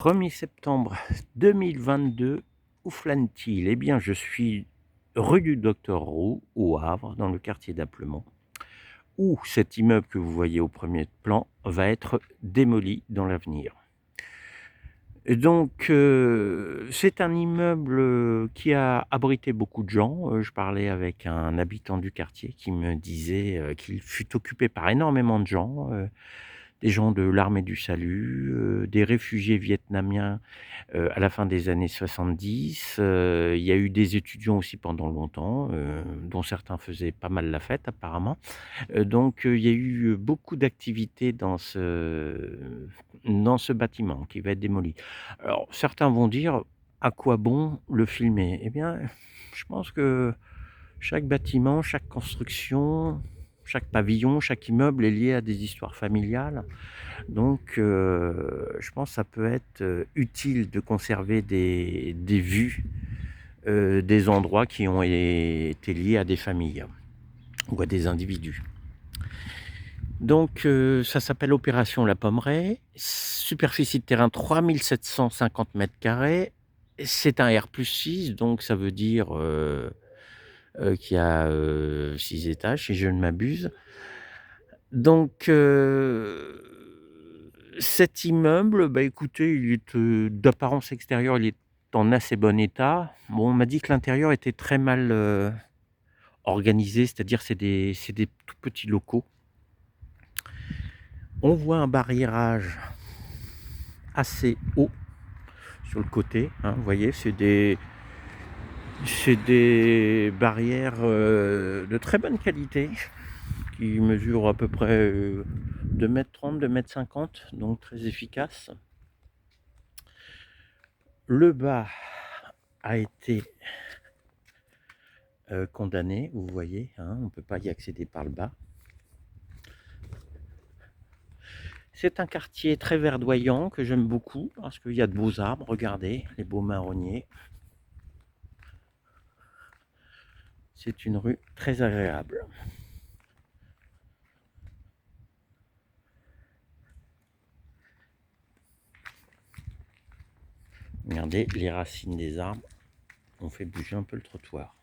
1er septembre 2022, où flâne-t-il? Eh bien, je suis rue du Docteur Roux, au Havre, dans le quartier d'Applemont, où cet immeuble que vous voyez au premier plan va être démoli dans l'avenir. Et donc, c'est un immeuble, qui a abrité beaucoup de gens. Je parlais avec un habitant du quartier qui me disait, qu'il fut occupé par énormément de gens, des gens de l'Armée du Salut, des réfugiés vietnamiens, à la fin des années 70. Il y a eu des étudiants aussi pendant longtemps, dont certains faisaient pas mal la fête apparemment. Donc, il y a eu beaucoup d'activités dans ce bâtiment qui va être démoli. Alors certains vont dire: «À quoi bon le filmer?» Eh bien, je pense que chaque bâtiment, chaque construction, chaque pavillon, chaque immeuble est lié à des histoires familiales. Donc, je pense que ça peut être, utile de conserver des vues, des endroits qui ont été liés à des familles ou à des individus. Donc, ça s'appelle Opération La Pommeraye. Superficie de terrain 3 750 m². C'est un R+6, donc ça veut dire, qu'il y a, 6 étages, si je ne m'abuse. Donc, cet immeuble, bah, écoutez, il est, d'apparence extérieure, il est en assez bon état. Bon, on m'a dit que l'intérieur était très mal, organisé, c'est-à-dire c'est des tout petits locaux. On voit un barriérage assez haut sur le côté, hein, vous voyez? C'est des barrières, de très bonne qualité qui mesurent à peu près, 2,30 m, 2,50 m, donc très efficaces. Le bas a été, condamné, vous voyez, hein, on ne peut pas y accéder par le bas. C'est un quartier très verdoyant que j'aime beaucoup parce qu'il y a de beaux arbres, regardez, les beaux marronniers. C'est une rue très agréable. Regardez, les racines des arbres ont fait bouger un peu le trottoir.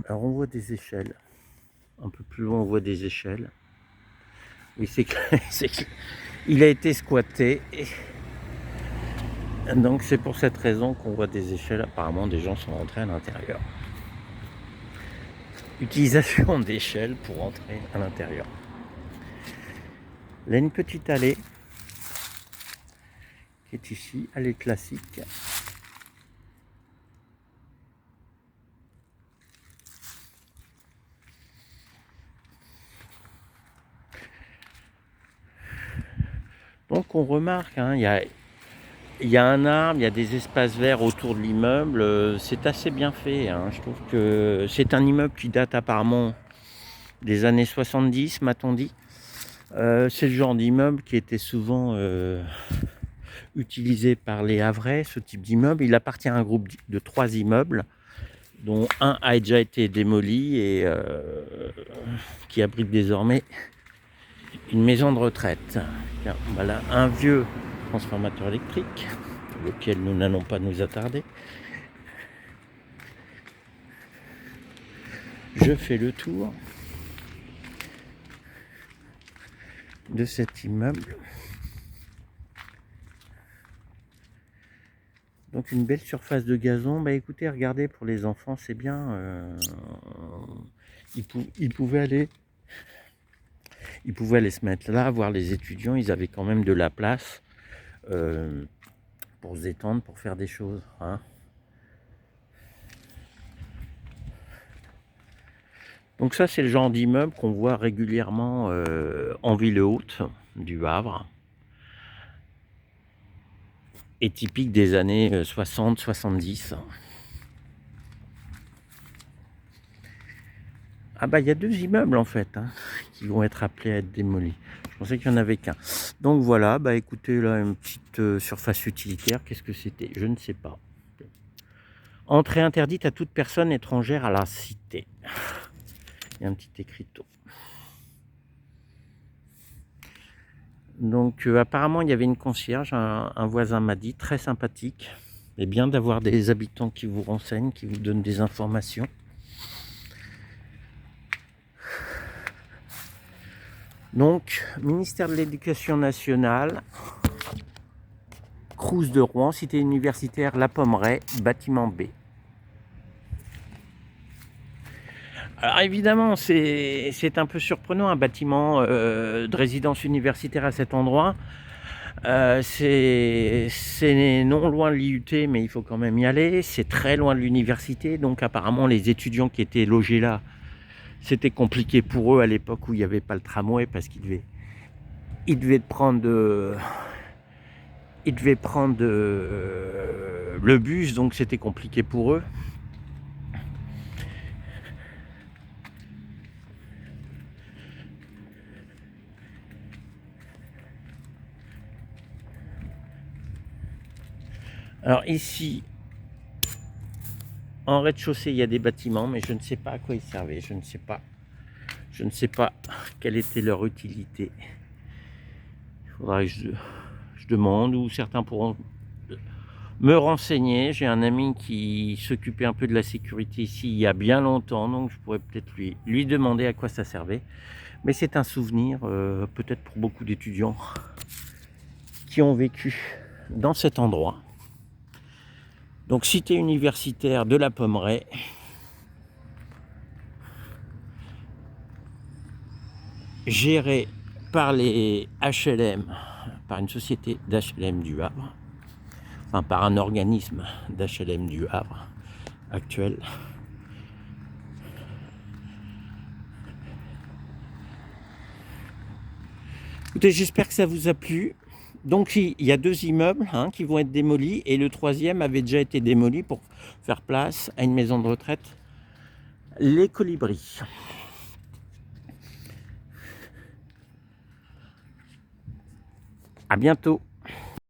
Alors on voit des échelles. Un peu plus loin, on voit des échelles. Oui, c'est clair, il a été squatté. Donc c'est pour cette raison qu'on voit des échelles. Apparemment, des gens sont rentrés à l'intérieur. Utilisation d'échelles pour rentrer à l'intérieur. Là, une petite allée qui est ici, allée classique. Donc on remarque, hein, il y a un arbre, il y a des espaces verts autour de l'immeuble. C'est assez bien fait, hein. Je trouve que c'est un immeuble qui date apparemment des années 70, m'a-t-on dit. C'est le genre d'immeuble qui était souvent utilisé par les Havrais, ce type d'immeuble. Il appartient à un groupe de 3 immeubles, dont un a déjà été démoli et qui abrite désormais une maison de retraite. Tiens, voilà un vieux transformateur électrique, auquel nous n'allons pas nous attarder. Je fais le tour de cet immeuble. Donc une belle surface de gazon. Bah écoutez, regardez, pour les enfants, c'est bien. Ils pouvaient aller se mettre là, voir les étudiants. Ils avaient quand même de la place pour se détendre, pour faire des choses, hein. Donc ça, c'est le genre d'immeuble qu'on voit régulièrement en ville haute du Havre, et typique des années 60-70. Ah bah il y a 2 immeubles en fait, hein, qui vont être appelés à être démolis. Je pensais qu'il n'y en avait qu'un. Donc voilà, bah écoutez, là une petite surface utilitaire. Qu'est-ce que c'était? Je ne sais pas. Entrée interdite à toute personne étrangère à la cité. Il y a un petit écriteau. Donc apparemment il y avait une concierge, un voisin m'a dit, très sympathique. C'est bien d'avoir des habitants qui vous renseignent, qui vous donnent des informations. Donc, ministère de l'Éducation nationale, Crous de Rouen, cité universitaire La Pommeraye, bâtiment B. Alors évidemment, c'est un peu surprenant, un bâtiment de résidence universitaire à cet endroit. C'est non loin de l'IUT, mais il faut quand même y aller. C'est très loin de l'université, donc apparemment les étudiants qui étaient logés là, c'était compliqué pour eux à l'époque où il n'y avait pas le tramway, parce qu'ils devaient prendre le bus, donc c'était compliqué pour eux. Alors ici, en rez-de-chaussée, il y a des bâtiments, mais je ne sais pas à quoi ils servaient. Je ne sais pas quelle était leur utilité. Il faudra que je demande, ou certains pourront me renseigner. J'ai un ami qui s'occupait un peu de la sécurité ici il y a bien longtemps, donc je pourrais peut-être lui demander à quoi ça servait. Mais c'est un souvenir, peut-être pour beaucoup d'étudiants qui ont vécu dans cet endroit. Donc cité universitaire de La Pommeraye, gérée par les HLM, par une société d'HLM du Havre, enfin par un organisme d'HLM du Havre actuel. Écoutez, j'espère que ça vous a plu. Donc il y a 2 immeubles qui vont être démolis, et le 3e avait déjà été démoli pour faire place à une maison de retraite, les Colibris. À bientôt.